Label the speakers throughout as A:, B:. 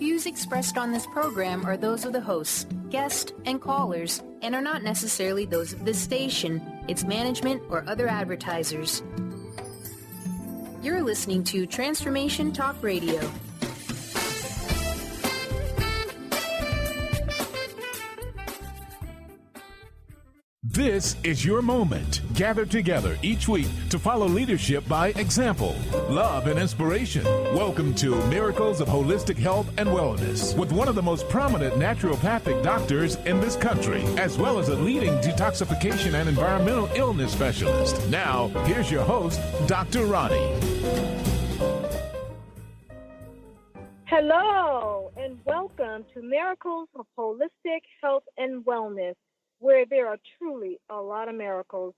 A: views expressed on this program are those of the hosts, guests, and callers, and are not necessarily those of this station, its management, or other advertisers. You're listening to Transformation Talk Radio.
B: This is your moment. Gather together each week to follow leadership by example, love, and inspiration. Welcome to Miracles of Holistic Health and Wellness with one of the most prominent naturopathic doctors in this country, as well as a leading detoxification and environmental illness specialist. Now, here's your host, Dr. Roni.
C: Hello, and welcome to Miracles of Holistic Health and Wellness, where there are truly a lot of miracles.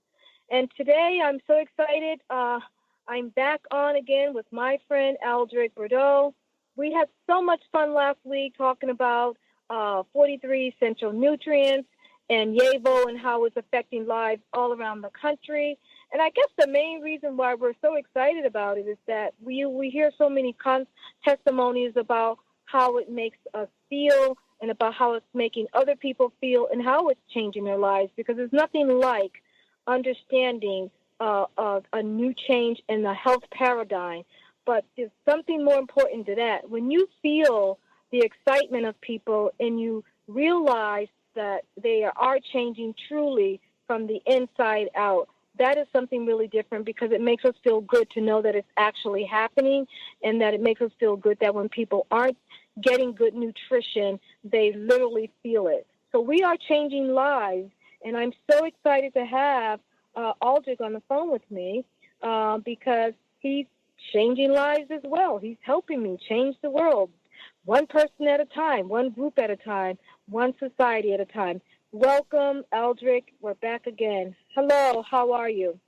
C: And today I'm so excited. I'm back on again with my friend Aldrich Bordeaux. We had so much fun last week talking about 43 essential nutrients and YAVO and how it's affecting lives all around the country. And I guess the main reason why we're so excited about it is that we hear so many testimonies about how it makes us feel and about how it's making other people feel and how it's changing their lives, because there's nothing like understanding a new change in the health paradigm. But there's something more important to that. When you feel the excitement of people and you realize that they are changing truly from the inside out, that is something really different, because it makes us feel good to know that it's actually happening, and that it makes us feel good that when people aren't getting good nutrition, they literally feel it. So we are changing lives, and I'm so excited to have Aldrich on the phone with me because he's changing lives as well. He's helping me change the world, one person at a time, one group at a time, one society at a time. Welcome, Aldrich. We're back again. Hello, how are you?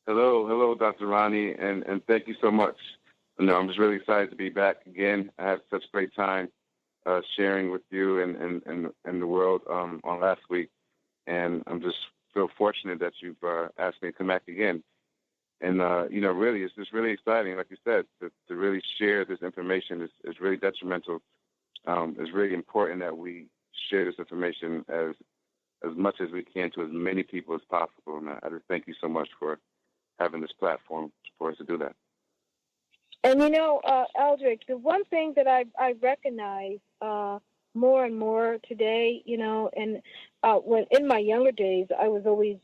D: Hello, Dr. Roni, and thank you so much. I'm just really excited to be back again. I had such a great time sharing with you and the world on last week, and I'm just feel fortunate that you've asked me to come back again. And really, it's just really exciting, like you said, to really share this information is really detrimental. It's really important that we share this information as much as we can to as many people as possible. And I just thank you so much for having this platform for us to do that.
C: And Aldrich, the one thing that I recognize more and more today, and when in my younger days, I was always,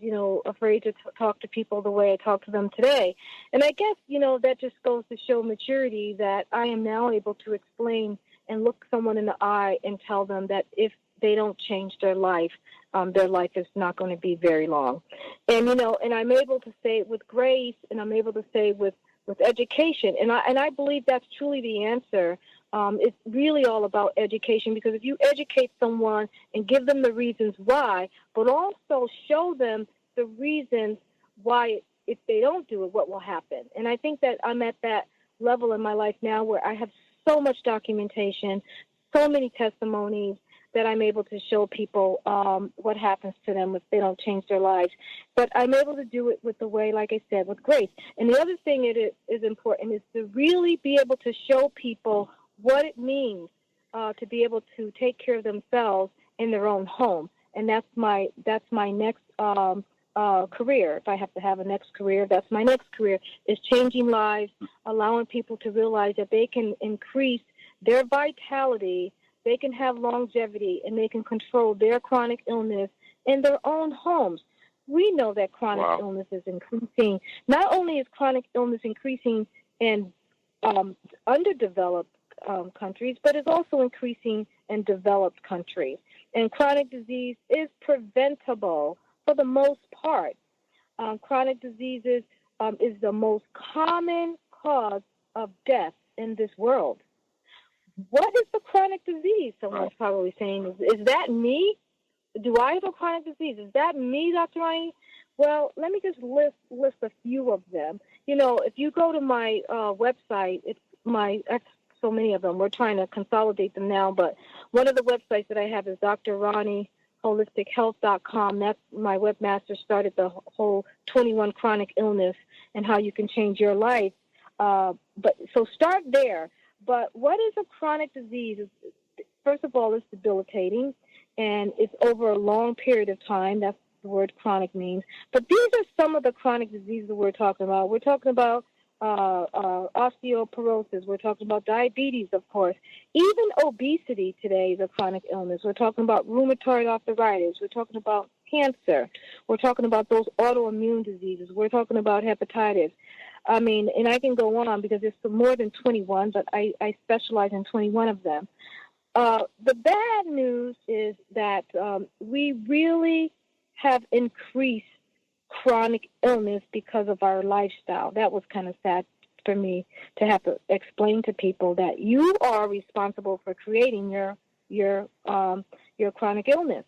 C: afraid to talk to people the way I talk to them today. And I guess, that just goes to show maturity, that I am now able to explain and look someone in the eye and tell them that if they don't change their life is not going to be very long. And, and I'm able to say it with grace, and I'm able to say with education. And I believe that's truly the answer. It's really all about education, because if you educate someone and give them the reasons why, but also show them the reasons why if they don't do it, what will happen. And I think that I'm at that level in my life now where I have so much documentation, so many testimonies, that I'm able to show people what happens to them if they don't change their lives. But I'm able to do it with the way, like I said, with grace. And the other thing it is important is to really be able to show people what it means to be able to take care of themselves in their own home. And that's my next career. If I have to have a next career, that's my next career, is changing lives, allowing people to realize that they can increase their vitality, they can have longevity, and they can control their chronic illness in their own homes. We know that chronic illness is increasing. Not only is chronic illness increasing in underdeveloped countries, but it's also increasing in developed countries. And chronic disease is preventable for the most part. Chronic diseases is the most common cause of death in this world. What is the chronic disease? Someone's probably saying, is that me? Do I have a chronic disease? Is that me, Dr. Roni? Well, let me just list a few of them. If you go to my website, it's so many of them. We're trying to consolidate them now, but one of the websites that I have is Dr. Roni holistichealth.com. That's my webmaster started the whole 21 chronic illness and how you can change your life. But so start there. But what is a chronic disease? First of all, it's debilitating, and it's over a long period of time. That's the word chronic means. But these are some of the chronic diseases we're talking about. We're talking about osteoporosis. We're talking about diabetes, of course. Even obesity today is a chronic illness. We're talking about rheumatoid arthritis. We're talking about cancer. We're talking about those autoimmune diseases. We're talking about hepatitis. I mean, and I can go on because there's more than 21, but I specialize in 21 of them. The bad news is that we really have increased chronic illness because of our lifestyle. That was kind of sad for me to have to explain to people that you are responsible for creating your chronic illness.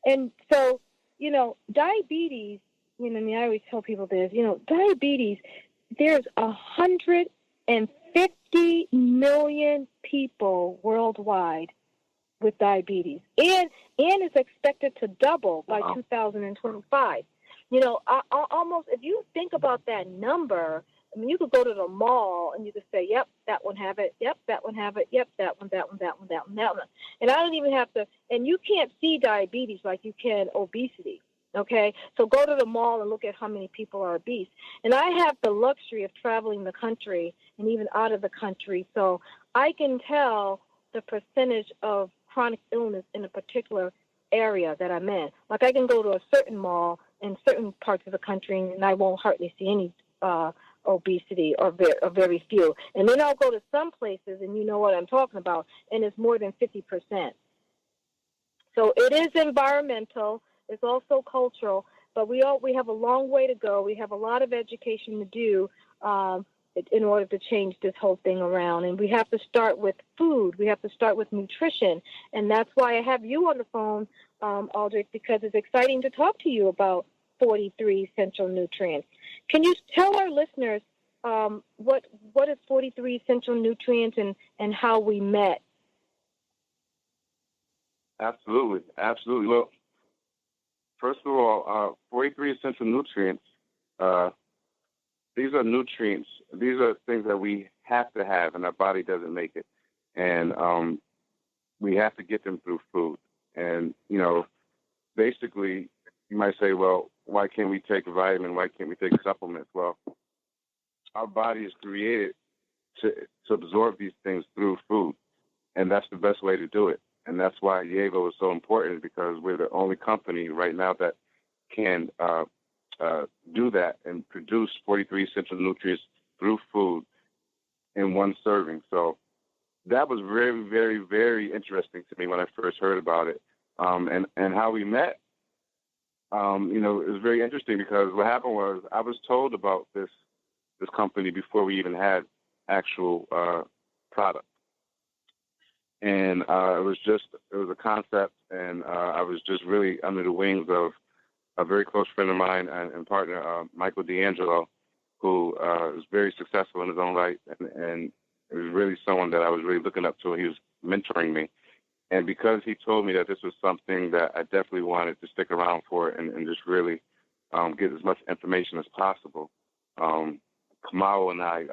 C: And so, diabetes, I always tell people this, diabetes, there's 150 million people worldwide with diabetes, and it's expected to double by 2025. Almost, if you think about that number, I mean, you could go to the mall and you could say, yep, that one have it, yep, that one have it, yep, that one. And I don't even have to, and you can't see diabetes like you can obesity, okay? So go to the mall and look at how many people are obese. And I have the luxury of traveling the country and even out of the country, so I can tell the percentage of chronic illness in a particular area that I'm in. Like I can go to a certain mall in certain parts of the country and I won't hardly see any obesity or very few. And then I'll go to some places, and you know what I'm talking about, and it's more than 50%. So it is environmental. It's also cultural, but we have a long way to go. We have a lot of education to do in order to change this whole thing around. And we have to start with food. We have to start with nutrition. And that's why I have you on the phone, Aldrich, because it's exciting to talk to you about 43 essential nutrients. Can you tell our listeners what is 43 essential nutrients and how we met?
D: Absolutely. Well, first of all, 43 essential nutrients, these are nutrients. These are things that we have to have, and our body doesn't make it. And we have to get them through food. And, basically, you might say, well, why can't we take a vitamin? Why can't we take supplements? Well, our body is created to absorb these things through food, and that's the best way to do it. And that's why Yevo is so important, because we're the only company right now that can do that and produce 43 essential nutrients through food in one serving. So that was very, very, very interesting to me when I first heard about it. And how we met, it was very interesting, because what happened was I was told about this company before we even had actual product. And it was a concept, and I was just really under the wings of a very close friend of mine and partner, Michael D'Angelo, who is very successful in his own right, and it was really someone that I was really looking up to. He was mentoring me. And because he told me that this was something that I definitely wanted to stick around for and just really get as much information as possible, Kamau and I,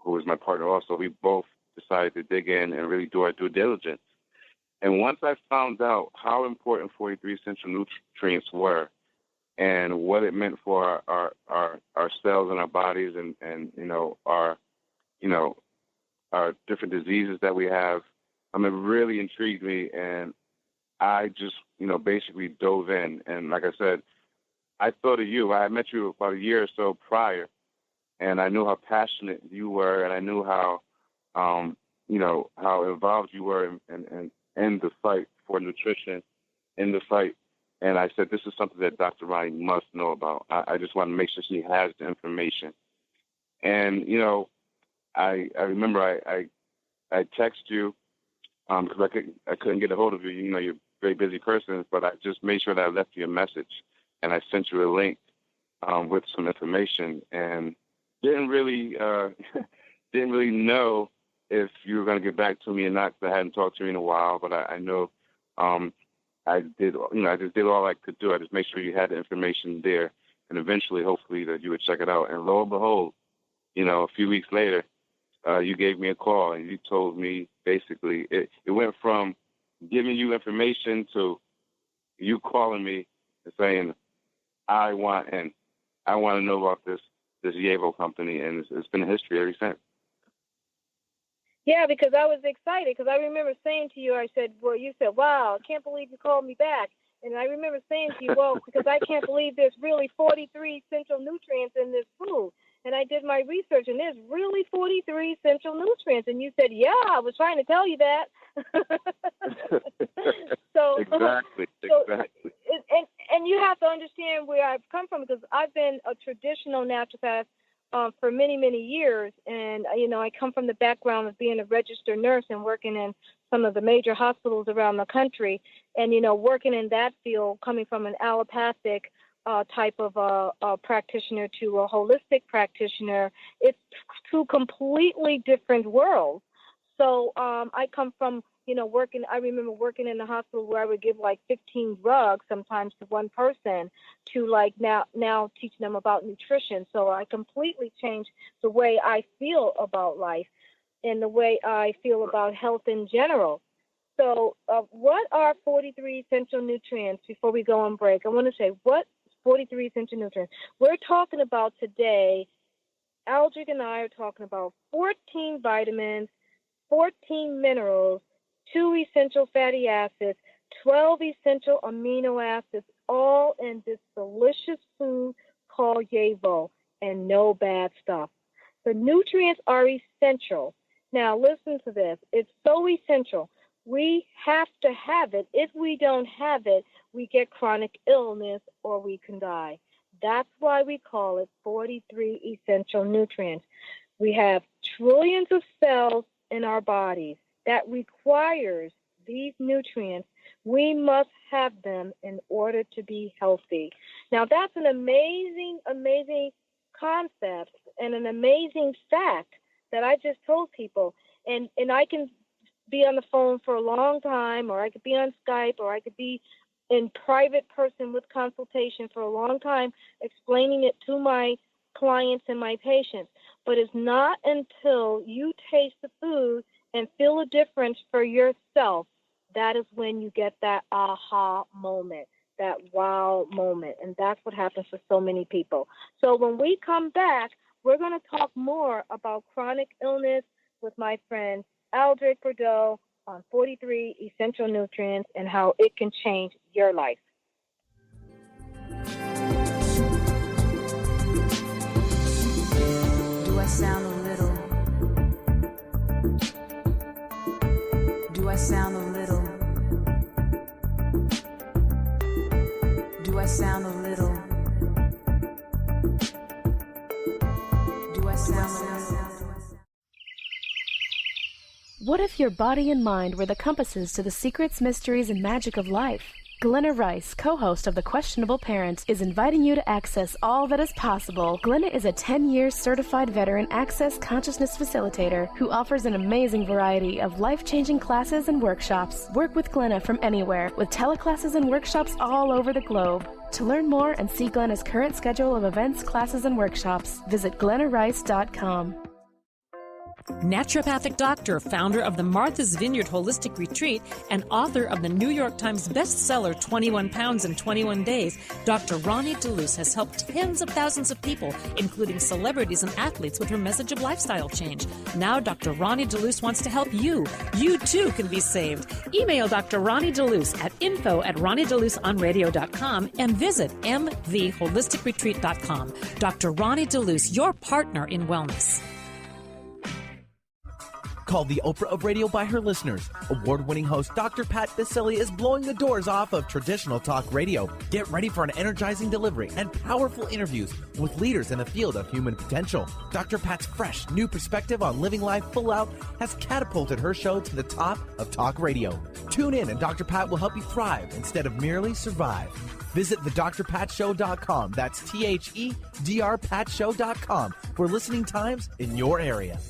D: who is my partner also, we both decided to dig in and really do our due diligence. And once I found out how important 43 essential nutrients were and what it meant for our cells and our bodies and our different diseases that we have, it really intrigued me, and I just, basically dove in. And like I said, I thought of you. I met you about a year or so prior, and I knew how passionate you were, and I knew how, how involved you were in the fight for nutrition, in the fight. And I said, this is something that Dr. Roni must know about. I just want to make sure she has the information. And, I remember I text you because I couldn't get a hold of you. You're a very busy person, but I just made sure that I left you a message, and I sent you a link with some information, and didn't really know if you were going to get back to me or not, because I hadn't talked to you in a while. But I know I did. I just did all I could do. I just made sure you had the information there, and eventually, hopefully, that you would check it out. And lo and behold, a few weeks later, you gave me a call and you told me basically it went from giving you information to you calling me and saying, I want to know about this Yevo company, and it's been a history ever since.
C: Yeah, because I was excited, because I remember saying to you, I said, well, you said, wow, I can't believe you called me back. And I remember saying to you, well, because I can't believe there's really 43 essential nutrients in this food. And I did my research, and there's really 43 essential nutrients. And you said, yeah, I was trying to tell you that.
D: Exactly.
C: And you have to understand where I've come from, because I've been a traditional naturopath for many, many years. And, I come from the background of being a registered nurse and working in some of the major hospitals around the country. And, working in that field, coming from an allopathic type of practitioner to a holistic practitioner, it's two completely different worlds. So I come from, I remember working in the hospital where I would give like 15 drugs sometimes to one person to like now teaching them about nutrition. So I completely changed the way I feel about life and the way I feel about health in general. So what are 43 essential nutrients before we go on break? I want to say, what 43 essential nutrients? We're talking about today, Aldrich and I are talking about 14 vitamins, 14 minerals, 2 essential fatty acids, 12 essential amino acids, all in this delicious food called Yevo, and no bad stuff. The nutrients are essential. Now listen to this. It's so essential. We have to have it. If we don't have it, we get chronic illness or we can die. That's why we call it 43 essential nutrients. We have trillions of cells in our bodies that requires these nutrients. We must have them in order to be healthy. Now, that's an amazing, amazing concept and an amazing fact that I just told people. And I can be on the phone for a long time, or I could be on Skype, or I could be in private person with consultation for a long time explaining it to my clients and my patients. But it's not until you taste the food and feel a difference for yourself, that is when you get that aha moment, that wow moment. And that's what happens for so many people. So when we come back, we're going to talk more about chronic illness with my friend Aldrich Bordeaux on 43 essential nutrients and how it can change your life.
A: Do I sound a little? Do I sound a little? Do I sound a little? Do I sound a little?
E: What if your body and mind were the compasses to the secrets, mysteries, and magic of life? Glenna Rice, co-host of The Questionable Parent, is inviting you to access all that is possible. Glenna is a 10-year certified veteran access consciousness facilitator who offers an amazing variety of life-changing classes and workshops. Work with Glenna from anywhere, with teleclasses and workshops all over the globe. To learn more and see Glenna's current schedule of events, classes, and workshops, visit glennarice.com.
F: Naturopathic doctor, founder of the Martha's Vineyard Holistic Retreat, and author of the New York Times bestseller 21 Pounds in 21 Days, Dr. Roni DeLuce has helped tens of thousands of people, including celebrities and athletes, with her message of lifestyle change. Now Dr. Roni DeLuce wants to help you. You too can be saved. Email Dr. Roni DeLuce at info@RoniDeLuceOnRadio.com and visit mtheholisticretreat.com. Dr. Roni DeLuce, your partner in wellness.
G: Called the Oprah of radio by her listeners, award-winning host Dr. Pat Baccili is blowing the doors off of traditional talk radio. Get ready for an energizing delivery and powerful interviews with leaders in the field of human potential. Dr. Pat's fresh, new perspective on living life full out has catapulted her show to the top of talk radio. Tune in and Dr. Pat will help you thrive instead of merely survive. Visit thedrpatshow.com. That's THEDRPatShow.com for listening times in your area.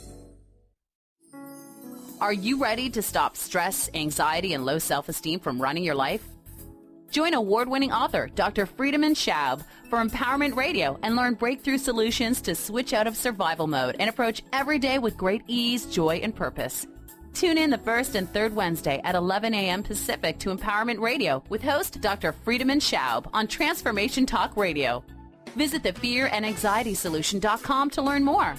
H: Are you ready to stop stress, anxiety, and low self-esteem from running your life? Join award-winning author Dr. Friedemann Schaub for Empowerment Radio and learn breakthrough solutions to switch out of survival mode and approach every day with great ease, joy, and purpose. Tune in the first and third Wednesday at 11 a.m. Pacific to Empowerment Radio with host Dr. Friedemann Schaub on Transformation Talk Radio. Visit thefearandanxietysolution.com to learn more.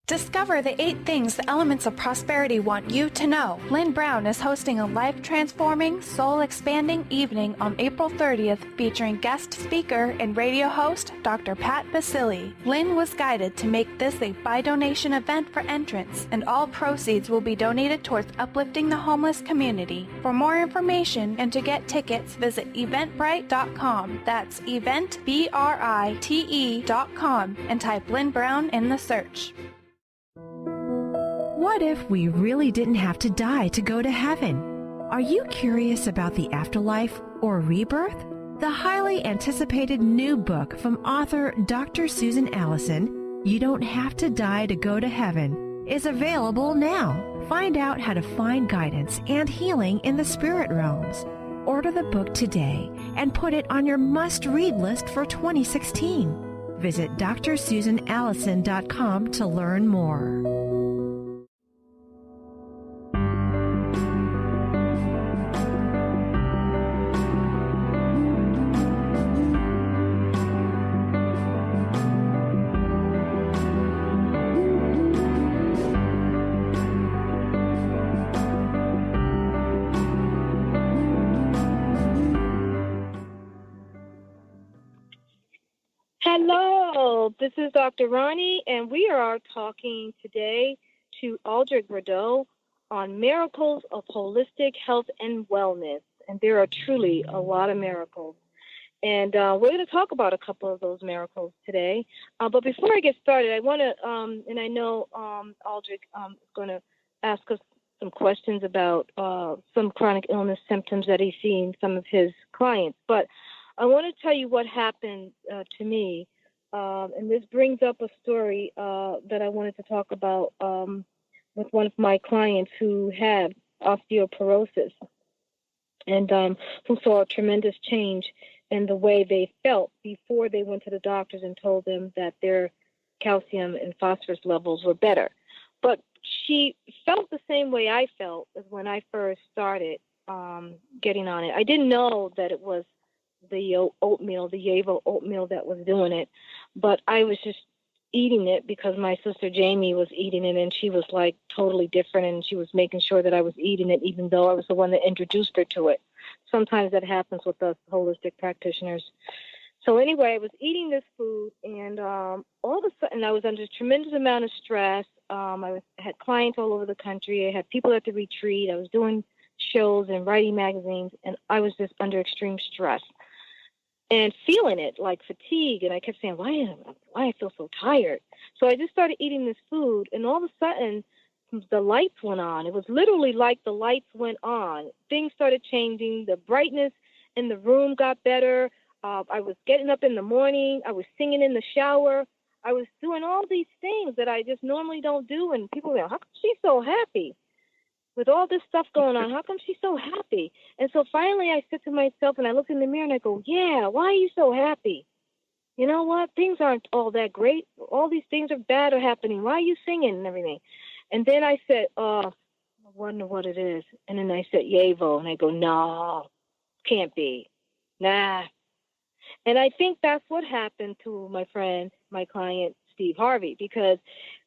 I: Discover the 8 things the elements of prosperity want you to know. Lynn Brown is hosting a life-transforming, soul-expanding evening on April 30th featuring guest speaker and radio host Dr. Pat Basili. Lynn was guided to make this a by-donation event for entrants, and all proceeds will be donated towards uplifting the homeless community. For more information and to get tickets, visit eventbrite.com. That's eventbrite.com and type Lynn Brown in the search.
J: What if we really didn't have to die to go to heaven? Are you curious about the afterlife or rebirth? The highly anticipated new book from author Dr. Susan Allison, You Don't Have to Die to Go to Heaven, is available now. Find out how to find guidance and healing in the spirit realms. Order the book today and put it on your must-read list for 2016. Visit drsusanallison.com to learn more.
C: Hello, this is Dr. Roni, and we are talking today to Aldrich Rideau on miracles of holistic health and wellness. And there are truly a lot of miracles. And we're going to talk about a couple of those miracles today. But before I get started, I want to, and I know Aldrich is going to ask us some questions about some chronic illness symptoms that he's seen some of his clients. But I want to tell you what happened to me, and this brings up a story that I wanted to talk about with one of my clients who had osteoporosis and who saw a tremendous change in the way they felt before they went to the doctors and told them that their calcium and phosphorus levels were better. But she felt the same way I felt as when I first started getting on it. I didn't know that it was the oatmeal, the Yavo oatmeal that was doing it, but I was just eating it because my sister Jamie was eating it, and she was like totally different, and she was making sure that I was eating it even though I was the one that introduced her to it. Sometimes that happens with us holistic practitioners. So anyway, I was eating this food, and all of a sudden I was under a tremendous amount of stress. I had clients all over the country. I had people at the retreat. I was doing shows and writing magazines, and I was just under extreme stress and feeling it like fatigue. And I kept saying, why I feel so tired? So I just started eating this food, and all of a sudden the lights went on. It was literally like the lights went on. Things started changing. The brightness in the room got better. I was getting up in the morning. I was singing in the shower. I was doing all these things that I just normally don't do. And people were like, how come she's so happy? With all this stuff going on, how come she's so happy? And so finally I said to myself, and I look in the mirror and I go, yeah, why are you so happy? You know what? Things aren't all that great. All these things are bad are happening. Why are you singing and everything? And then I said, I wonder what it is. And then I said, Yavo. And I go, no, can't be. Nah. And I think that's what happened to my friend, my client, Steve Harvey, because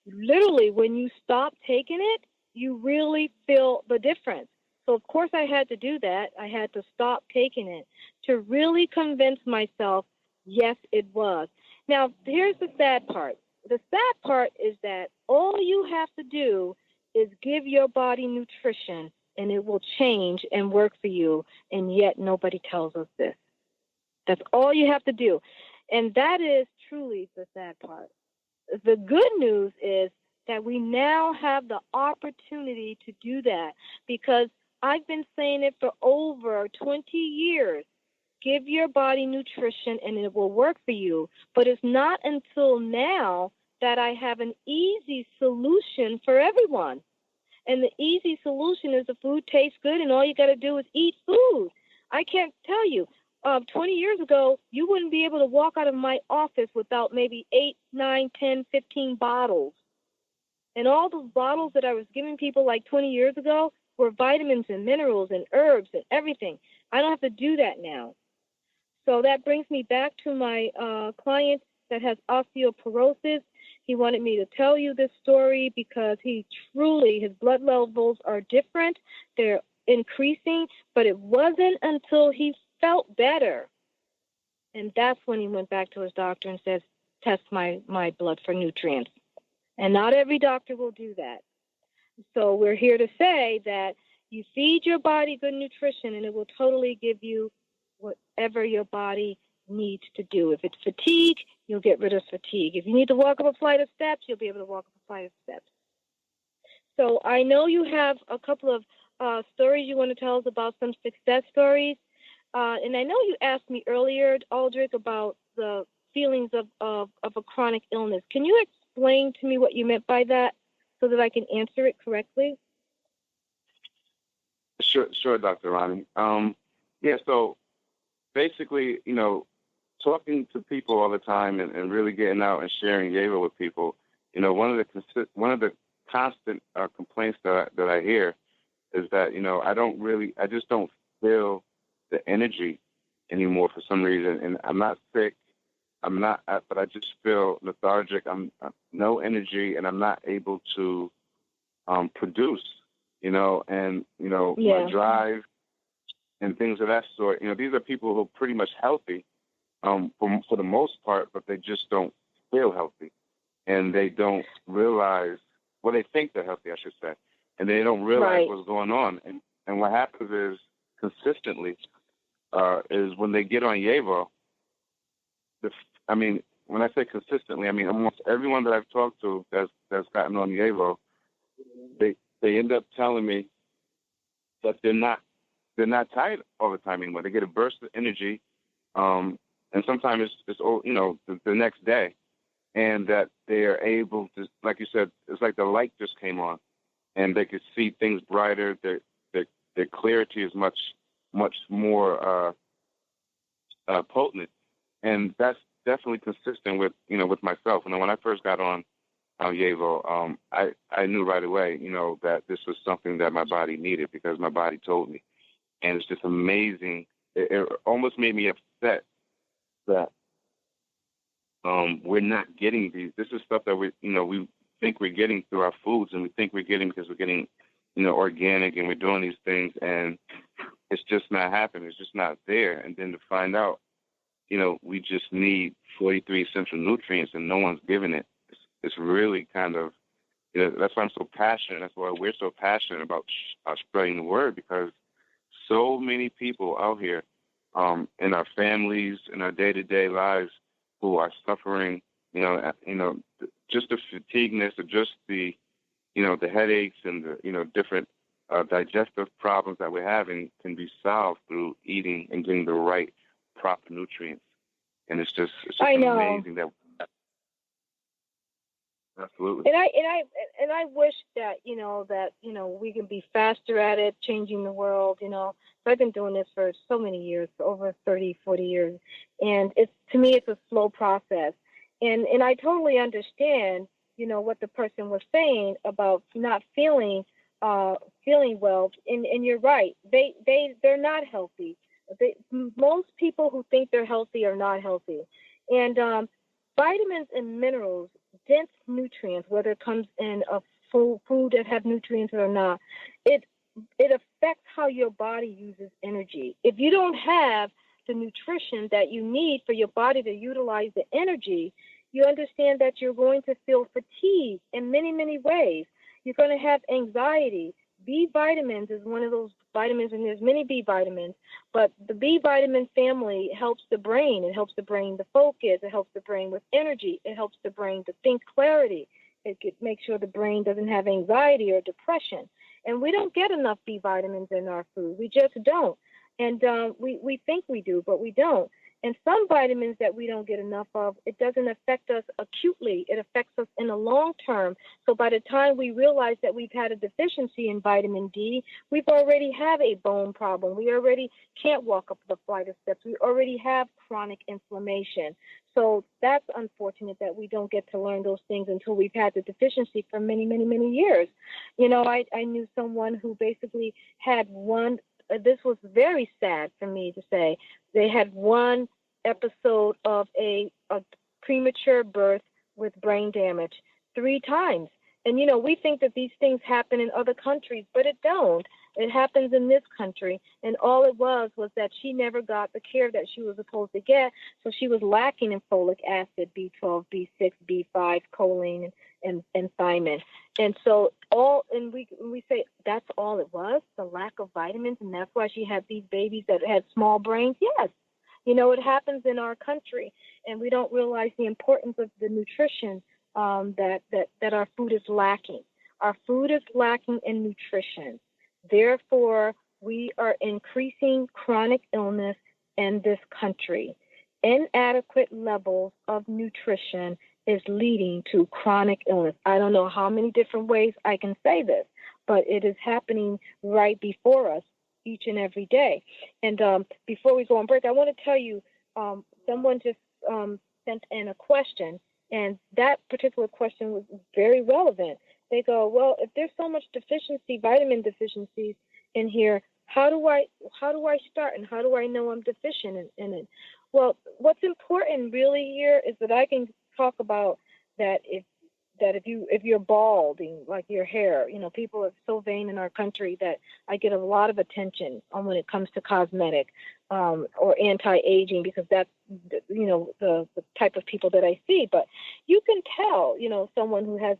C: literally when you stop taking it, you really feel the difference. So, of course, I had to do that. I had to stop taking it to really convince myself, yes, it was. Now, here's the sad part. The sad part is that all you have to do is give your body nutrition, and it will change and work for you, and yet nobody tells us this. That's all you have to do. And that is truly the sad part. The good news is that we now have the opportunity to do that, because I've been saying it for over 20 years. Give your body nutrition and it will work for you. But it's not until now that I have an easy solution for everyone. And the easy solution is the food tastes good, and all you got to do is eat food. I can't tell you. 20 years ago, you wouldn't be able to walk out of my office without maybe 8, 9, 10, 15 bottles. And all those bottles that I was giving people like 20 years ago were vitamins and minerals and herbs and everything. I don't have to do that now. So that brings me back to my client that has osteoporosis. He wanted me to tell you this story because his blood levels are different. They're increasing, but it wasn't until he felt better. And that's when he went back to his doctor and says, test my blood for nutrients. And not every doctor will do that. So we're here to say that you feed your body good nutrition and it will totally give you whatever your body needs to do. If it's fatigue, you'll get rid of fatigue. If you need to walk up a flight of steps, you'll be able to walk up a flight of steps. So I know you have a couple of stories you want to tell us about, some success stories. And I know you asked me earlier, Aldrich, about the feelings of a chronic illness. Can you explain to me what you meant by that so that I can answer it correctly?
D: Sure, Dr. Roni. So basically, talking to people all the time and really getting out and sharing Yeva with people, one of the constant complaints that I hear is that, I just don't feel the energy anymore for some reason. And I'm not sick. But I just feel lethargic. I'm no energy, and I'm not able to produce, my drive and things of that sort. These are people who are pretty much healthy for the most part, but they just don't feel healthy. And they don't realize, well, they think they're healthy, I should say, and they don't realize what's going on. And what happens is consistently is when they get on Yeva, when I say consistently, I mean almost everyone that I've talked to that's gotten on Yeva, they end up telling me that they're not tired all the time anymore. They get a burst of energy, and sometimes it's the next day, and that they are able to, like you said, it's like the light just came on, and they could see things brighter. Their clarity is much more potent, and that's definitely consistent with myself. When I first got on Yeva, I knew right away, that this was something that my body needed because my body told me. And it's just amazing. It almost made me upset that we're not getting these. This is stuff that we think we're getting through our foods, and we think we're getting because we're getting, organic, and we're doing these things, and it's just not happening. It's just not there. And then to find out, we just need 43 essential nutrients, and no one's giving it. It's really kind of, that's why I'm so passionate. That's why we're so passionate about spreading the word, because so many people out here in our families, in our day-to-day lives, who are suffering, just the fatigueness or just the, the headaches and the, different digestive problems that we're having can be solved through eating and getting the right proper nutrients. And it's just amazing that. Absolutely.
C: And I wish that we can be faster at it, changing the world. So I've been doing this for so many years, for over 30, 40 years, and to me it's a slow process. And I totally understand what the person was saying about not feeling well. And you're right. They're not healthy. Most people who think they're healthy are not healthy. And vitamins and minerals, dense nutrients, whether it comes in a food that have nutrients or not, it affects how your body uses energy. If you don't have the nutrition that you need for your body to utilize the energy, you understand that you're going to feel fatigue in many, many ways. You're going to have anxiety. B vitamins is one of those vitamins, and there's many B vitamins, but the B vitamin family helps the brain. It helps the brain to focus. It helps the brain with energy. It helps the brain to think clarity. It could make sure the brain doesn't have anxiety or depression. And we don't get enough B vitamins in our food. We just don't. And we think we do, but we don't. And some vitamins that we don't get enough of, it doesn't affect us acutely. It affects us in the long term. So by the time we realize that we've had a deficiency in vitamin D, we've already have a bone problem. We already can't walk up the flight of steps. We already have chronic inflammation. So that's unfortunate that we don't get to learn those things until we've had the deficiency for many, many, many years. You know, I knew someone who basically had one, this was very sad for me to say, they had one episode of a premature birth with brain damage 3 times. And, you know, we think that these things happen in other countries, but it don't. It happens in this country. And all it was that she never got the care that she was supposed to get. So she was lacking in folic acid, B12, B6, B5, choline, and thiamine. And so we say that's all it was, the lack of vitamins, and that's why she had these babies that had small brains. Yes. You know, it happens in our country, and we don't realize the importance of the nutrition that our food is lacking. Our food is lacking in nutrition. Therefore, we are increasing chronic illness in this country. Inadequate levels of nutrition is leading to chronic illness. I don't know how many different ways I can say this, but it is happening right before us each and every day. And before we go on break, I want to tell you, someone just sent in a question, and that particular question was very relevant. They go, well, if there's so much deficiency, vitamin deficiencies in here, how do I start, and how do I know I'm deficient in it? Well, what's important really here is that I can talk about that if you're balding, like your hair, you know, people are so vain in our country that I get a lot of attention on when it comes to cosmetic or anti-aging, because that's, you know, the type of people that I see. But you can tell, you know, someone who has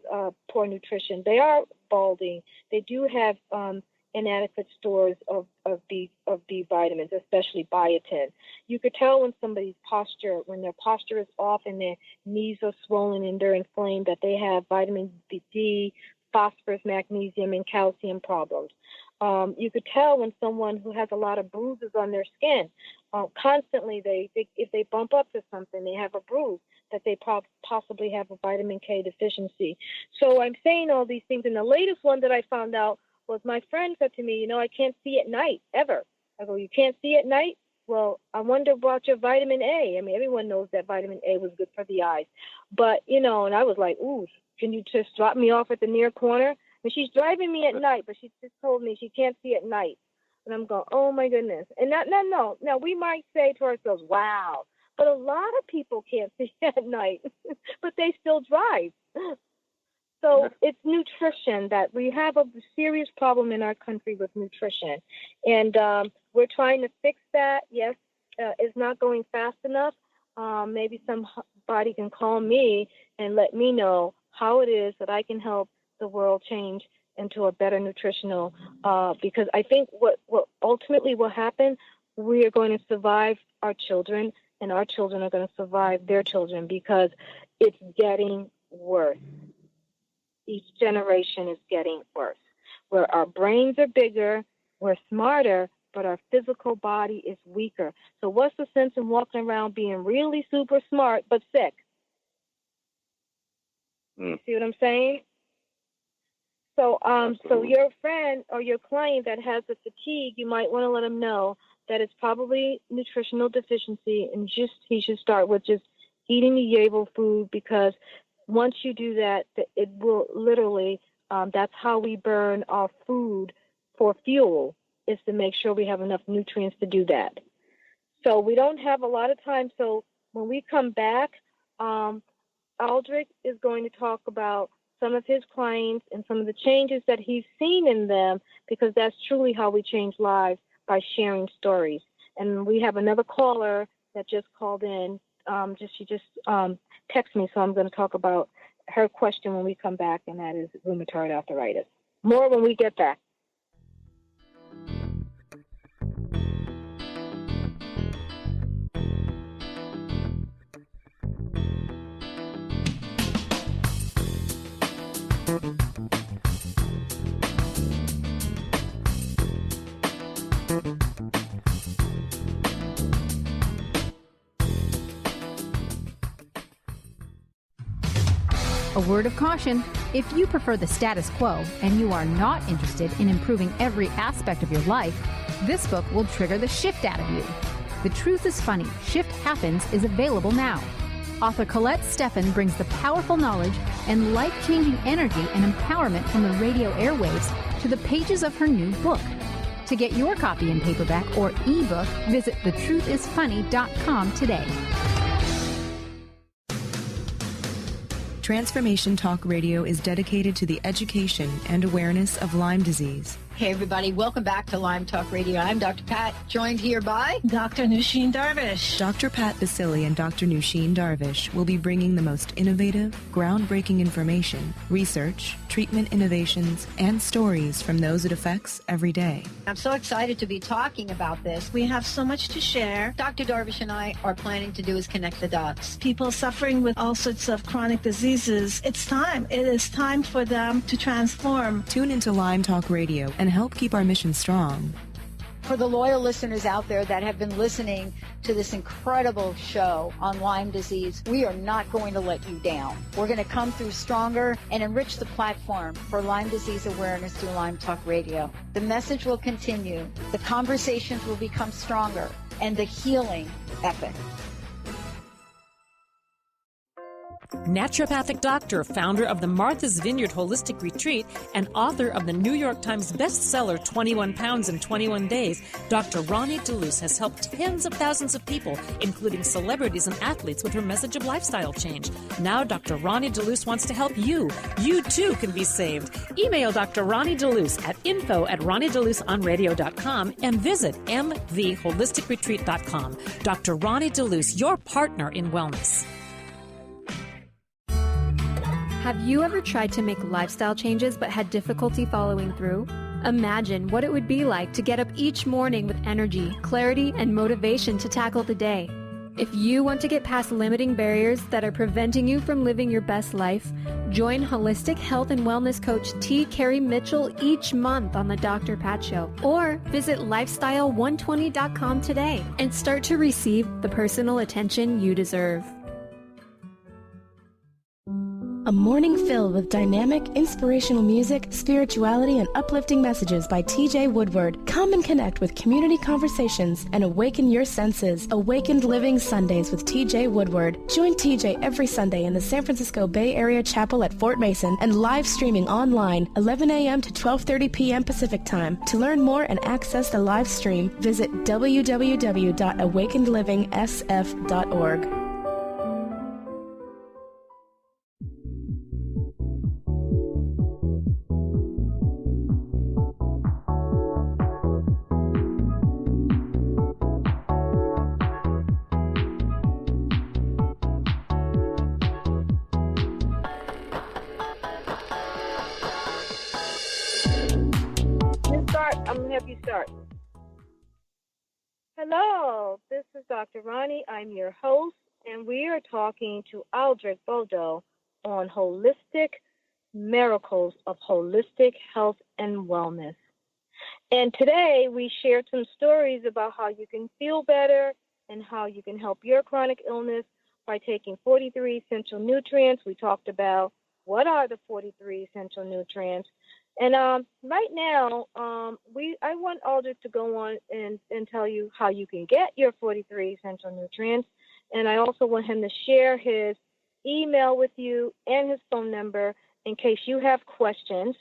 C: poor nutrition, they are balding. They do have inadequate stores of B vitamins, especially biotin. You could tell when when their posture is off and their knees are swollen and they're inflamed, that they have vitamin D, phosphorus, magnesium, and calcium problems. You could tell when someone who has a lot of bruises on their skin, constantly if they bump up to something, they have a bruise, that they possibly have a vitamin K deficiency. So I'm saying all these things, and the latest one that I found out was my friend said to me, you know, I can't see at night, ever. I go, you can't see at night? Well, I wonder about your vitamin A. I mean, everyone knows that vitamin A was good for the eyes. But, you know, and I was like, ooh, can you just drop me off at the near corner? I mean, she's driving me at night, but she just told me she can't see at night. And I'm going, oh, my goodness. And no. Now, we might say to ourselves, wow, but a lot of people can't see at night, but they still drive. So it's nutrition, that we have a serious problem in our country with nutrition. And we're trying to fix that. Yes, it's not going fast enough. Maybe somebody can call me and let me know how it is that I can help the world change into a better nutritional, because I think what ultimately will happen, we are going to survive our children, and our children are going to survive their children, because it's getting worse. Each generation is getting worse, where our brains are bigger, we're smarter, but our physical body is weaker. So what's the sense in walking around being really super smart but sick? You see what I'm saying? So so your friend or your client that has the fatigue, you might want to let them know that it's probably nutritional deficiency, and he should start with just eating the Yable food, because once you do that, it will literally, that's how we burn our food for fuel, is to make sure we have enough nutrients to do that. So we don't have a lot of time. So when we come back, Aldrich is going to talk about some of his clients and some of the changes that he's seen in them, because that's truly how we change lives, by sharing stories. And we have another caller that just called in. She just texted me, so I'm going to talk about her question when we come back, and that is rheumatoid arthritis. More when we get back.
K: A word of caution, if you prefer the status quo and you are not interested in improving every aspect of your life, this book will trigger the shift out of you. The Truth is Funny, Shift Happens is available now. Author Colette Steffen brings the powerful knowledge and life-changing energy and empowerment from the radio airwaves to the pages of her new book. To get your copy in paperback or ebook, visit thetruthisfunny.com today.
L: Transformation Talk Radio is dedicated to the education and awareness of Lyme disease.
M: Hey, everybody. Welcome back to Lyme Talk Radio. I'm Dr. Pat, joined here by Dr. Nusheen Darvish.
L: Dr. Pat Basili and Dr. Nusheen Darvish will be bringing the most innovative, groundbreaking information, research, treatment innovations, and stories from those it affects every day.
M: I'm so excited to be talking about this. We have so much to share. Dr. Darvish and I are planning to do is connect the dots.
N: People suffering with all sorts of chronic diseases, it's time. It is time for them to transform.
L: Tune into Lyme Talk Radio and help keep our mission strong.
M: For the loyal listeners out there that have been listening to this incredible show on Lyme disease, we are not going to let you down. We're going to come through stronger and enrich the platform for Lyme disease awareness through Lyme Talk Radio. The message will continue, the conversations will become stronger, and the healing epic.
F: Naturopathic doctor, founder of the Martha's Vineyard Holistic Retreat, and author of the New York Times bestseller 21 Pounds in 21 Days, Dr. Roni DeLuce has helped tens of thousands of people, including celebrities and athletes, with her message of lifestyle change. Now Dr. Roni DeLuce wants to help you. You too can be saved. Email Dr. Roni DeLuce at info@RoniDeLuceOnRadio.com and visit mvholisticretreat.com. Dr. Roni DeLuce, your partner in wellness.
O: Have you ever tried to make lifestyle changes but had difficulty following through? Imagine what it would be like to get up each morning with energy, clarity, and motivation to tackle the day. If you want to get past limiting barriers that are preventing you from living your best life, join holistic health and wellness coach T. Carrie Mitchell each month on the Dr. Pat Show, or visit lifestyle120.com today and start to receive the personal attention you deserve.
E: A morning filled with dynamic, inspirational music, spirituality, and uplifting messages by TJ Woodward. Come and connect with community conversations and awaken your senses. Awakened Living Sundays with TJ Woodward. Join TJ every Sunday in the San Francisco Bay Area Chapel at Fort Mason and live streaming online 11 a.m. to 12:30 p.m. Pacific Time. To learn more and access the live stream, visit www.awakenedlivingsf.org.
C: I'm going to have you start. Hello, this is Dr. Roni. I'm your host, and we are talking to Aldrich Bodo on holistic miracles of holistic health and wellness. And today we shared some stories about how you can feel better and how you can help your chronic illness by taking 43 essential nutrients. We talked about what are the 43 essential nutrients. And right now, I want Aldrich to go on and tell you how you can get your 43 essential nutrients. And I also want him to share his email with you and his phone number in case you have questions.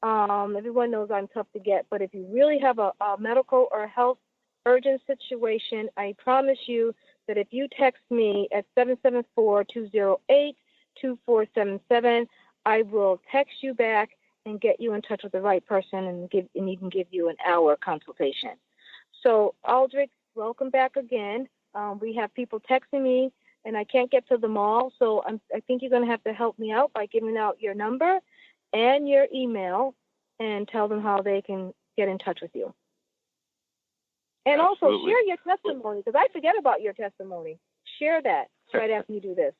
C: Everyone knows I'm tough to get, but if you really have a medical or health urgent situation, I promise you that if you text me at 774-208-2477, I will text you back and get you in touch with the right person and even give you an hour consultation. So, Aldrich, welcome back again. We have people texting me, and I can't get to them all, so I think you're going to have to help me out by giving out your number and your email and tell them how they can get in touch with you. And
D: Absolutely.
C: Also, share your testimony, because I forget about your testimony. Share that right after you do this.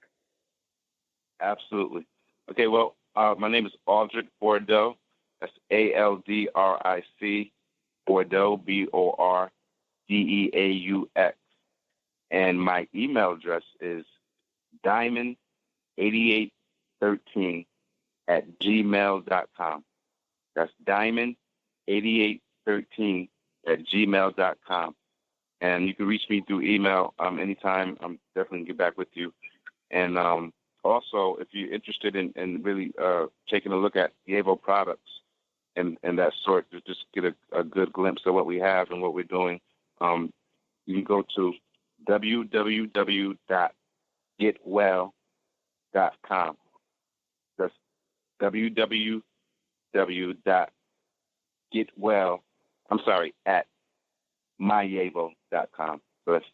D: Absolutely. Okay, well, my name is Aldrich Bordeaux. That's Aldric, Bordeaux, BORDEAUX. And my email address is diamond8832 diamond8813 That's diamond8813 And you can reach me through email anytime. I'm definitely going to get back with you. And also, if you're interested in really taking a look at Yevo products and that sort, to just get a good glimpse of what we have and what we're doing, you can go to www.getwell.com. That's at myyevo.com. So that's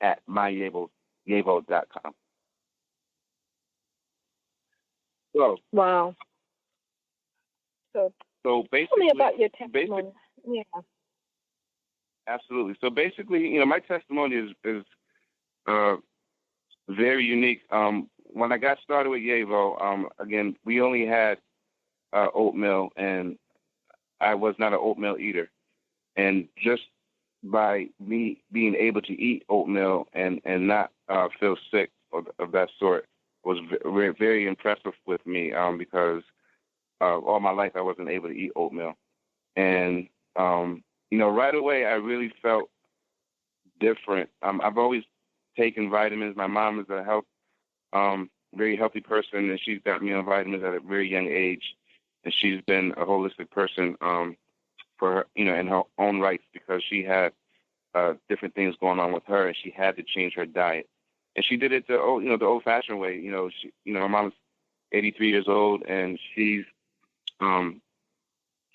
D: at myyevo.com. So
C: wow. So
D: basically,
C: tell me about your testimony. Yeah.
D: Absolutely. So basically, my testimony is very unique. When I got started with Yevo, again, we only had oatmeal, and I was not an oatmeal eater. And just by me being able to eat oatmeal and not feel sick of that sort was very, very impressive with me because all my life I wasn't able to eat oatmeal. And, right away I really felt different. I've always taken vitamins. My mom is a very healthy person, and she's got me on vitamins at a very young age. And she's been a holistic person for her, in her own rights, because she had different things going on with her, and she had to change her diet. And she did it the old-fashioned way. My mom's 83 years old, and she's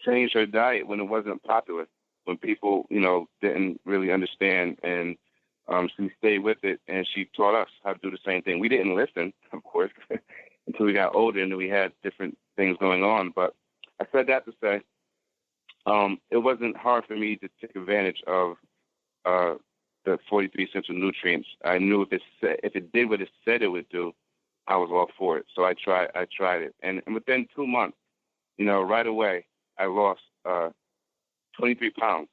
D: changed her diet when it wasn't popular, when people, didn't really understand. And she stayed with it, and she taught us how to do the same thing. We didn't listen, of course, until we got older and we had different things going on. But I said that to say it wasn't hard for me to take advantage of the 43 essential nutrients. I knew if it did what it said it would do, I was all for it. So I tried it. And within 2 months, right away, I lost 23 pounds.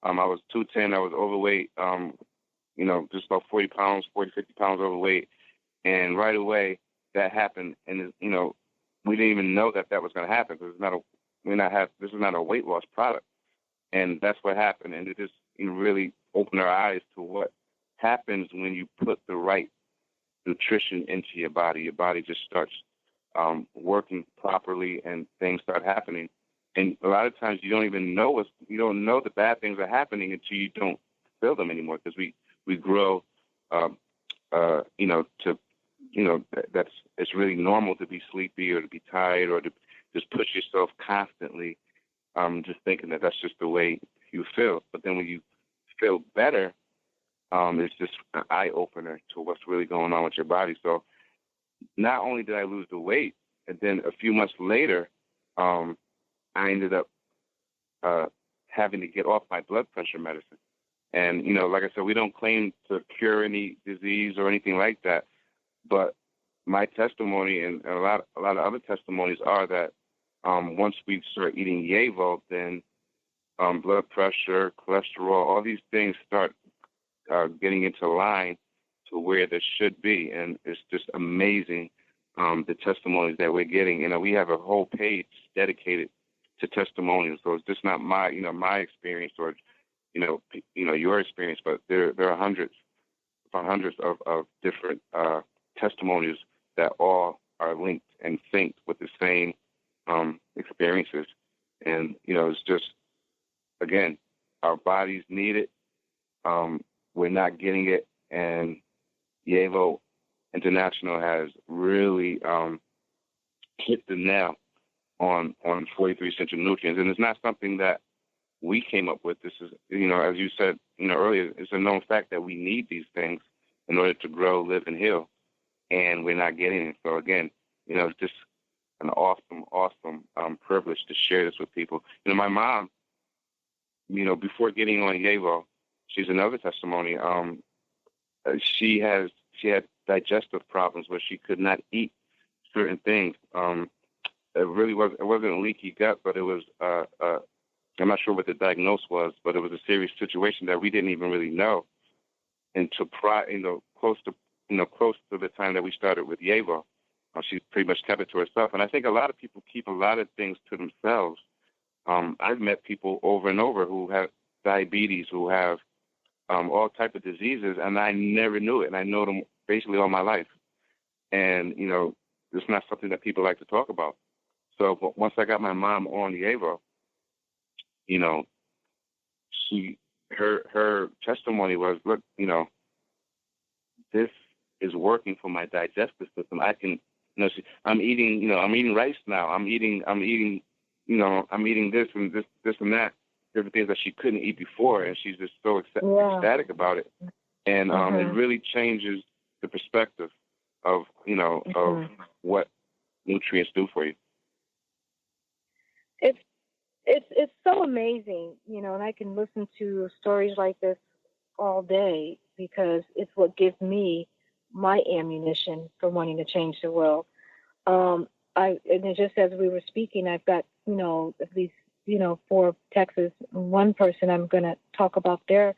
D: I was 210. I was overweight, just about 40 pounds, 40, 50 pounds overweight. And right away that happened. And, we didn't even know that was going to happen, because this is not a weight loss product. And that's what happened. And it just really opened our eyes to what happens when you put the right nutrition into your body. Your body just starts working properly, and things start happening. And a lot of times you don't even know the bad things are happening until you don't feel them anymore, because we grow, it's really normal to be sleepy or to be tired or to just push yourself constantly, just thinking that that's just the way you feel. But then when you feel better, it's just an eye-opener to what's really going on with your body. So not only did I lose the weight, and then a few months later, I ended up having to get off my blood pressure medicine. And, like I said, we don't claim to cure any disease or anything like that. But my testimony and a lot of other testimonies are that once we start eating Yevo, then blood pressure, cholesterol, all these things start getting into line to where they should be. And it's just amazing, the testimonies that we're getting. We have a whole page dedicated to testimonials. So it's just not my experience or, your experience, but there are hundreds of different testimonies that all are linked and synced with the same experiences. And, it's just, again, our bodies need it. We're not getting it. And Yevo International has really hit the nail on 43 essential nutrients. And it's not something that we came up with. This is, as you said, earlier, it's a known fact that we need these things in order to grow, live, and heal. And we're not getting it. So again, it's just an awesome privilege to share this with people. My mom, before getting on Yevo, she's another testimony. She had digestive problems where she could not eat certain things. It wasn't a leaky gut, but it was I'm not sure what the diagnosis was, but it was a serious situation that we didn't even really know until close to the time that we started with Yevo. She pretty much kept it to herself. And I think a lot of people keep a lot of things to themselves. I've met people over and over who have diabetes, who have all type of diseases, and I never knew it. And I know them basically all my life. And, it's not something that people like to talk about. So once I got my mom on the Evo, her testimony was, look, this is working for my digestive system. I can, I'm eating rice now. I'm eating this and this and that, different things that she couldn't eat before, and she's just so ecstatic about it. And it really changes the perspective of, of what nutrients do for you.
C: It's so amazing, and I can listen to stories like this all day because it's what gives me my ammunition for wanting to change the world. And just as we were speaking, I've got, at least, 4 texts. One person I'm going to talk about their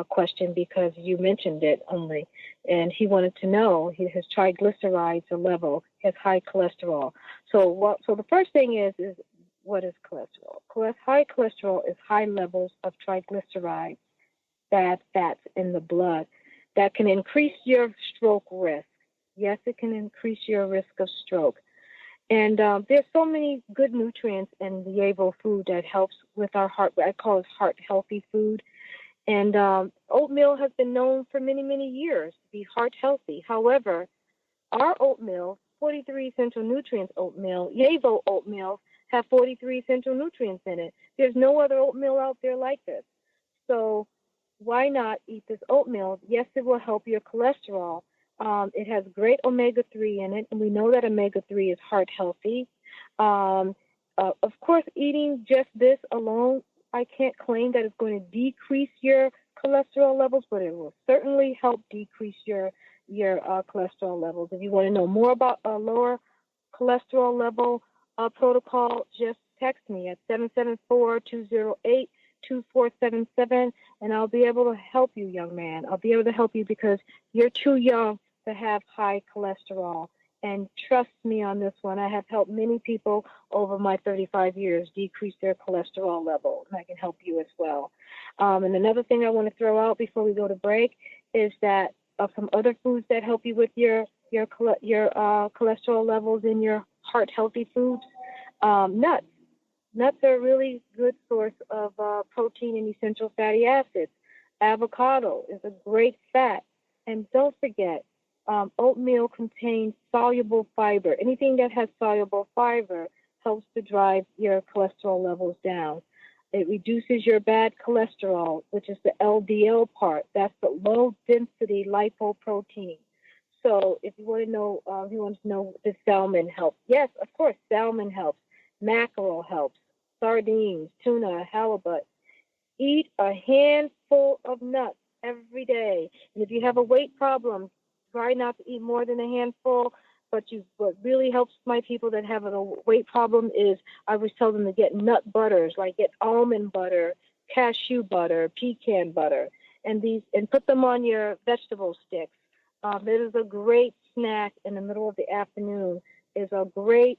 C: question because you mentioned it only, and he wanted to know his triglycerides are level, has high cholesterol. So the first thing is what is cholesterol? High cholesterol is high levels of triglycerides, bad fats in the blood that can increase your stroke risk. Yes, it can increase your risk of stroke. And there's so many good nutrients in the Evo food that helps with our heart. I call it heart-healthy food. And oatmeal has been known for many, many years to be heart-healthy. However, our oatmeal, 43 essential nutrients oatmeal, Evo oatmeal, have 43 essential nutrients in it. There's no other oatmeal out there like this. So why not eat this oatmeal? Yes, it will help your cholesterol. It has great omega-3 in it, and we know that omega-3 is heart healthy. Of course, eating just this alone, I can't claim that it's going to decrease your cholesterol levels, but it will certainly help decrease your cholesterol levels. If you want to know more about a lower cholesterol level protocol, just text me at 774-208-2477, and I'll be able to help you, young man. I'll be able to help you because you're too young to have high cholesterol. And trust me on this one, I have helped many people over my 35 years decrease their cholesterol level, and I can help you as well. And another thing I want to throw out before we go to break is that some other foods that help you with your cholesterol levels in your heart-healthy foods, nuts. Nuts are a really good source of protein and essential fatty acids. Avocado is a great fat. And don't forget, oatmeal contains soluble fiber. Anything that has soluble fiber helps to drive your cholesterol levels down. It reduces your bad cholesterol, which is the LDL part. That's the low-density lipoprotein. So if you want to know, if salmon helps. Yes, of course, salmon helps. Mackerel helps. Sardines, tuna, halibut. Eat a handful of nuts every day. And if you have a weight problem, try not to eat more than a handful. But what really helps my people that have a weight problem is I always tell them to get nut butters, like get almond butter, cashew butter, pecan butter, and put them on your vegetable sticks. It is a great snack in the middle of the afternoon. It's a great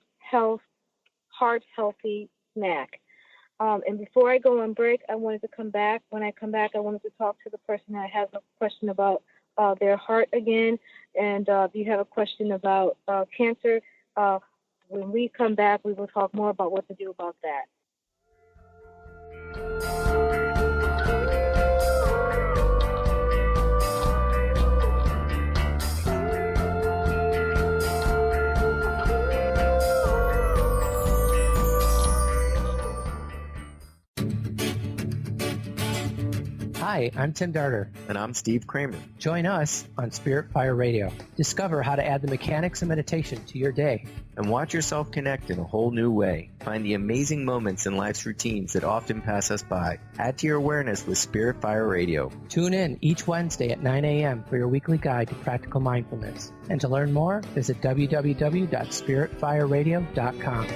C: heart-healthy snack. And before I go on break, I wanted to come back. When I come back, I wanted to talk to the person that has a question about their heart again. And if you have a question about cancer, when we come back, we will talk more about what to do about that.
P: Hi, I'm Tim Darter.
Q: And I'm Steve Kramer.
P: Join us on Spirit Fire Radio. Discover how to add the mechanics of meditation to your day.
Q: And watch yourself connect in a whole new way. Find the amazing moments in life's routines that often pass us by. Add to your awareness with Spirit Fire Radio.
P: Tune in each Wednesday at 9 a.m. for your weekly guide to practical mindfulness. And to learn more, visit www.spiritfireradio.com.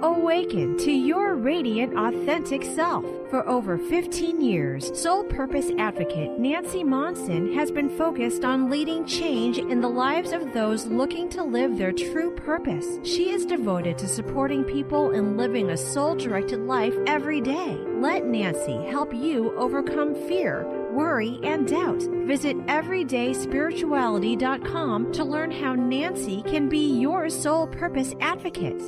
R: Oh,
J: Awaken to your radiant, authentic self. For over 15 years, Soul Purpose Advocate Nancy Monson has been focused on leading change in the lives of those looking to live their true purpose. She is devoted to supporting people in living a soul-directed life every day. Let Nancy help you overcome fear, worry, and doubt. Visit everydayspirituality.com to learn how Nancy can be your soul purpose advocate.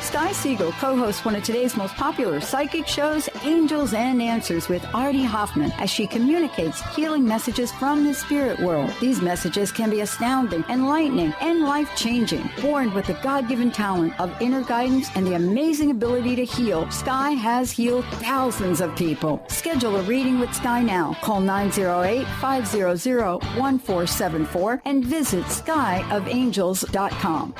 R: Sky Siegel co-hosts one of today's most popular psychic shows, Angels and Answers, with Artie Hoffman, as she communicates healing messages from the spirit world. These messages can be astounding, enlightening, and life-changing. Born with the God-given talent of inner guidance and the amazing ability to heal, Sky has healed thousands of people. Schedule a reading with Sky now. Call 908-500-1474 and visit skyofangels.com.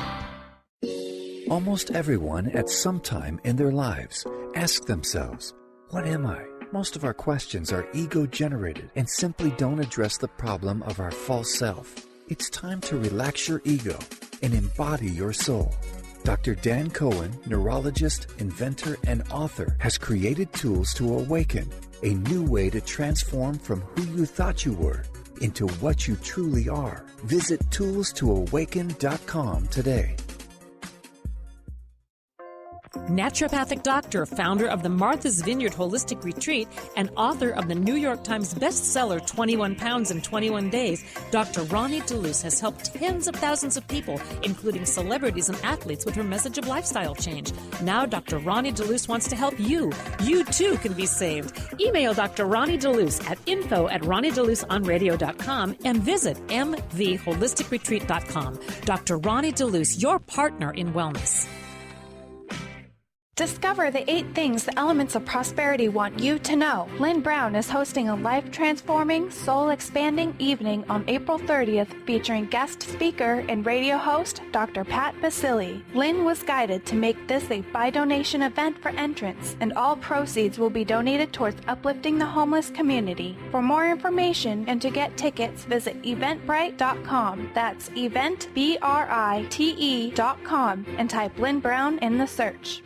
S: Almost everyone at some time in their lives ask themselves, what am I? Most of our questions are ego-generated and simply don't address the problem of our false self. It's time to relax your ego and embody your soul. Dr. Dan Cohen, neurologist, inventor, and author, has created tools to awaken, a new way to transform from who you thought you were into what you truly are. Visit toolstoawaken.com today.
F: Naturopathic doctor, founder of the Martha's Vineyard Holistic Retreat, and author of the New York Times bestseller 21 Pounds in 21 Days, Dr. Roni DeLuce has helped tens of thousands of people, including celebrities and athletes, with her message of lifestyle change. Now Dr. Roni DeLuce wants to help you. You too can be saved. Email Dr. Roni DeLuce at info@RoniDeLuceOnRadio.com and visit mvholisticretreat.com. Dr. Roni DeLuce, your partner in wellness.
I: Discover the 8 things the elements of prosperity want you to know. Lynn Brown is hosting a life-transforming, soul-expanding evening on April 30th featuring guest speaker and radio host Dr. Pat Basili. Lynn was guided to make this a by-donation event for entrants, and all proceeds will be donated towards uplifting the homeless community. For more information and to get tickets, visit eventbrite.com. That's eventbrite.com and type Lynn Brown in the search.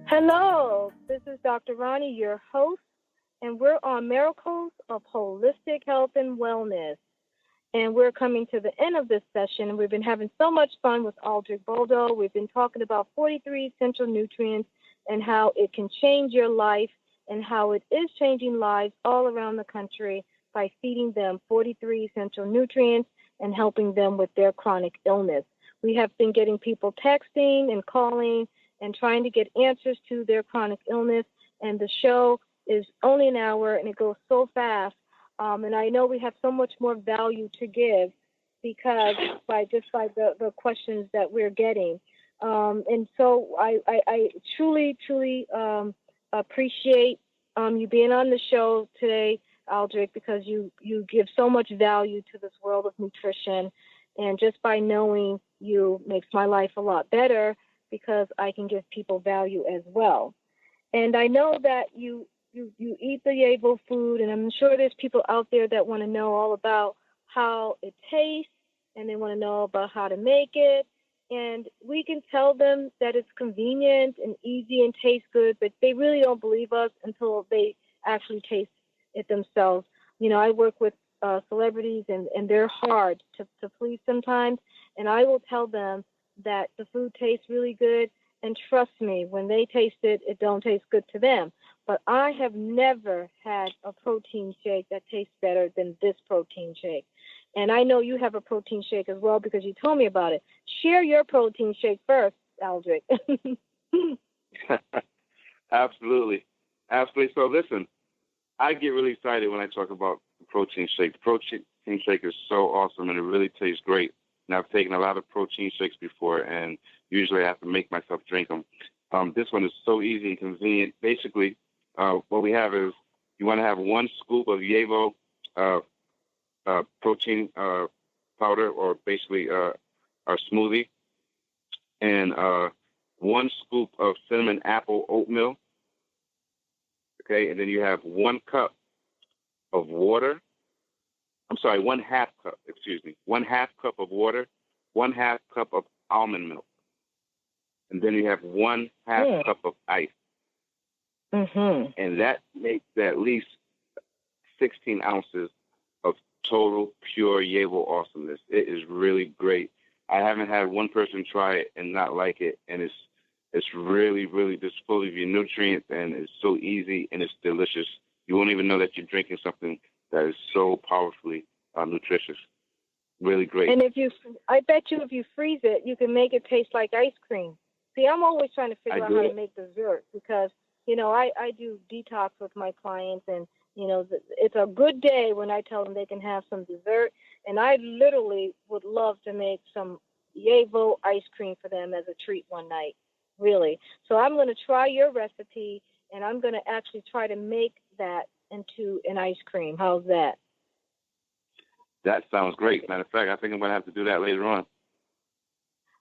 C: Hello, this is Dr. Roni, your host, and we're on Miracles of Holistic Health and Wellness. And we're coming to the end of this session, and we've been having so much fun with Aldrich Boldo. We've been talking about 43 essential nutrients and how it can change your life and how it is changing lives all around the country by feeding them 43 essential nutrients and helping them with their chronic illness. We have been getting people texting and calling and trying to get answers to their chronic illness, and the show is only an hour, and it goes so fast. And I know we have so much more value to give because by the questions that we're getting. And so I truly appreciate you being on the show today, Aldrich, because you give so much value to this world of nutrition. And just by knowing you makes my life a lot better because I can give people value as well. And I know that you eat the Yavo food, and I'm sure there's people out there that want to know all about how it tastes, and they want to know about how to make it. And we can tell them that it's convenient and easy and tastes good, but they really don't believe us until they actually taste it themselves. You know, I work with celebrities, and they're hard to please sometimes, and I will tell them that the food tastes really good, and trust me, when they taste it, it don't taste good to them. But I have never had a protein shake that tastes better than this protein shake. And I know you have a protein shake as well because you told me about it. Share your protein shake first, Aldrich.
D: Absolutely. So listen, I get really excited when I talk about the protein shake. The protein shake is so awesome, and it really tastes great. And I've taken a lot of protein shakes before, and usually I have to make myself drink them. This one is so easy and convenient. Basically, what we have is you want to have 1 scoop of Yavo protein powder, or basically or smoothie, and 1 scoop of cinnamon apple oatmeal. Okay, and then you have 1 cup of water. I'm sorry, 1/2 cup, 1/2 cup of water, 1/2 cup of almond milk. And then you have 1/2 cup of ice.
C: Mm-hmm.
D: And that makes at least 16 ounces of total pure Yabo awesomeness. It is really great. I haven't had one person try it and not like it, and it's really, really just full of your nutrients, and it's so easy, and it's delicious. You won't even know that you're drinking something that is so powerfully nutritious. Really great.
C: And I bet you if you freeze it, you can make it taste like ice cream. See, I'm always trying to figure out how to make dessert because, I do detox with my clients, and, it's a good day when I tell them they can have some dessert. And I literally would love to make some Yabo ice cream for them as a treat one night, really. So I'm going to try your recipe, and I'm going to actually try to make that into an ice cream. How's that?
D: That sounds great. Matter of fact, I think I'm going to have to do that later on.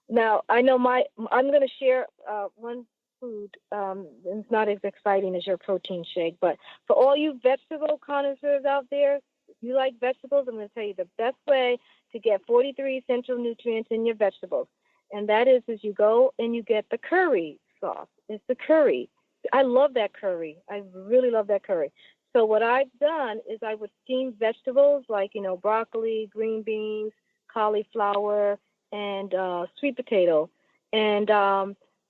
C: Now, I know I'm going to share one food. It's not as exciting as your protein shake, but for all you vegetable connoisseurs out there, if you like vegetables, I'm going to tell you the best way to get 43 essential nutrients in your vegetables. And that is you go and you get the curry sauce. It's the curry. I love that curry. I really love that curry. So what I've done is I would steam vegetables like, broccoli, green beans, cauliflower, and sweet potato. And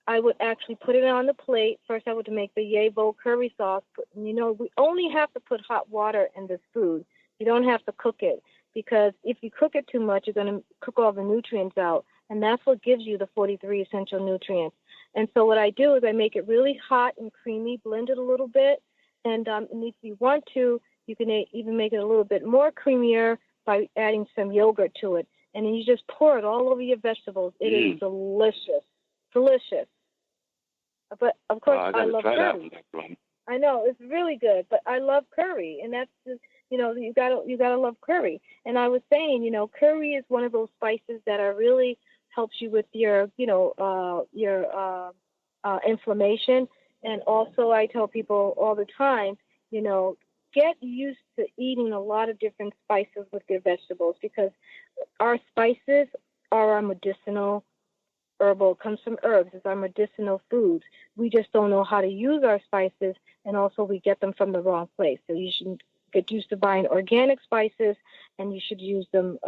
C: I would actually put it on the plate. First, I would make the Yabo curry sauce. But, we only have to put hot water in this food. You don't have to cook it because if you cook it too much, you're going to cook all the nutrients out. And that's what gives you the 43 essential nutrients. And so what I do is I make it really hot and creamy, blend it a little bit. And if you want to, you can even make it a little bit more creamier by adding some yogurt to it. And then you just pour it all over your vegetables. It is delicious. Delicious. But, of course, I love curry. I know, it's really good. But I love curry. And that's just, you gotta love curry. And I was saying, curry is one of those spices that really helps you with your inflammation. And also I tell people all the time, get used to eating a lot of different spices with your vegetables because our spices are our medicinal herbal, comes from herbs. It's our medicinal foods. We just don't know how to use our spices, and also we get them from the wrong place. So you should get used to buying organic spices, and you should use them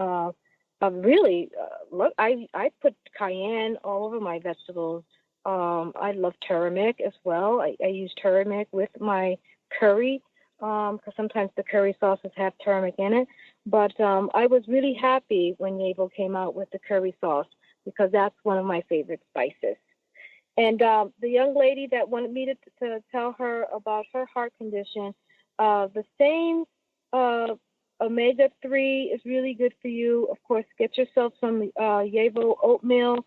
C: look, I put cayenne all over my vegetables. I love turmeric as well. I use turmeric with my curry because sometimes the curry sauces have turmeric in it. But I was really happy when Yabo came out with the curry sauce because that's one of my favorite spices. And the young lady that wanted me to tell her about her heart condition, the same omega-3 is really good for you. Of course, get yourself some Yabo oatmeal.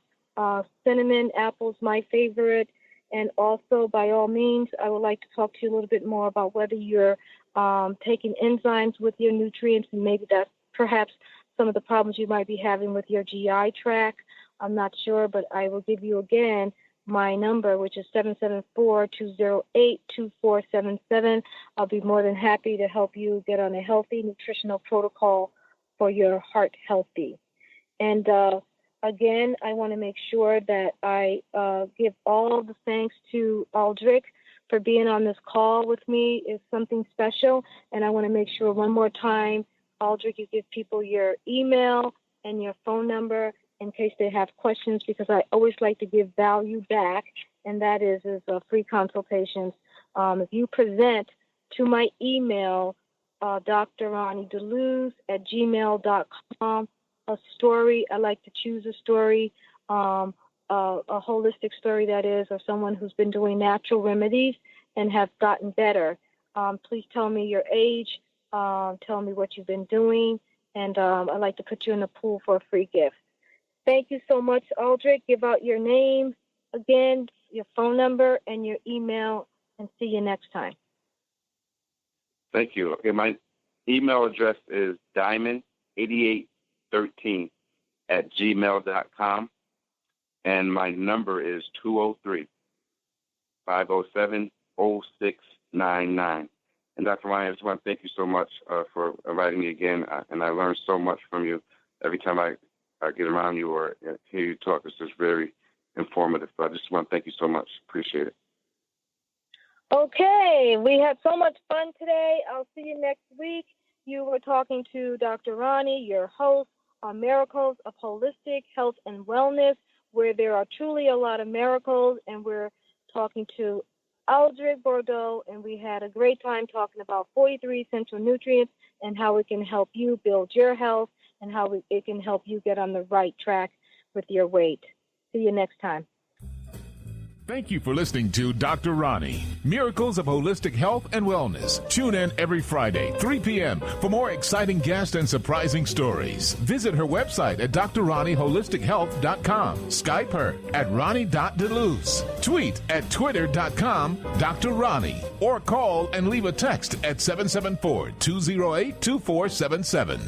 C: Cinnamon apple's my favorite. And also, by all means, I would like to talk to you a little bit more about whether you're taking enzymes with your nutrients, and maybe that's perhaps some of the problems you might be having with your GI tract. I'm not sure, but I will give you again my number, which is 774-208-2477. I'll be more than happy to help you get on a healthy nutritional protocol for your heart healthy. And again, I want to make sure that I give all the thanks to Aldrich for being on this call with me. It's something special. And I want to make sure one more time, Aldrich, you give people your email and your phone number in case they have questions, because I always like to give value back, and that is free consultations. If you present to my email, Dr. Roni DeLuz at gmail.com, a story, I like to choose a story, a holistic story that is, or someone who's been doing natural remedies and have gotten better. Please tell me your age, tell me what you've been doing, and I'd like to put you in the pool for a free gift. Thank you so much, Aldrich. Give out your name again, your phone number, and your email, and see you next time.
D: Thank you. Okay, my email address is diamond8813 @gmail.com. And my number is 203-507-0699. And Dr. Roni, I just want to thank you so much for inviting me again. And I learn so much from you every time I get around you or hear you talk. It's just very informative. So I just want to thank you so much. Appreciate it.
C: Okay, we had so much fun today. I'll see you next week. You were talking to Dr. Roni, your host on Miracles of Holistic Health and Wellness, where there are truly a lot of miracles, and we're talking to Aldrich Bordeaux, and we had a great time talking about 43 essential nutrients and how it can help you build your health and how it can help you get on the right track with your weight. See you next time.
B: Thank you for listening to Dr. Roni, Miracles of Holistic Health and Wellness. Tune in every Friday, 3 p.m. for more exciting guests and surprising stories. Visit her website at drroniholistichealth.com. Skype her at Roni.Deleuze. Tweet at twitter.com Dr. Roni. Or call and leave a text at 774-208-2477.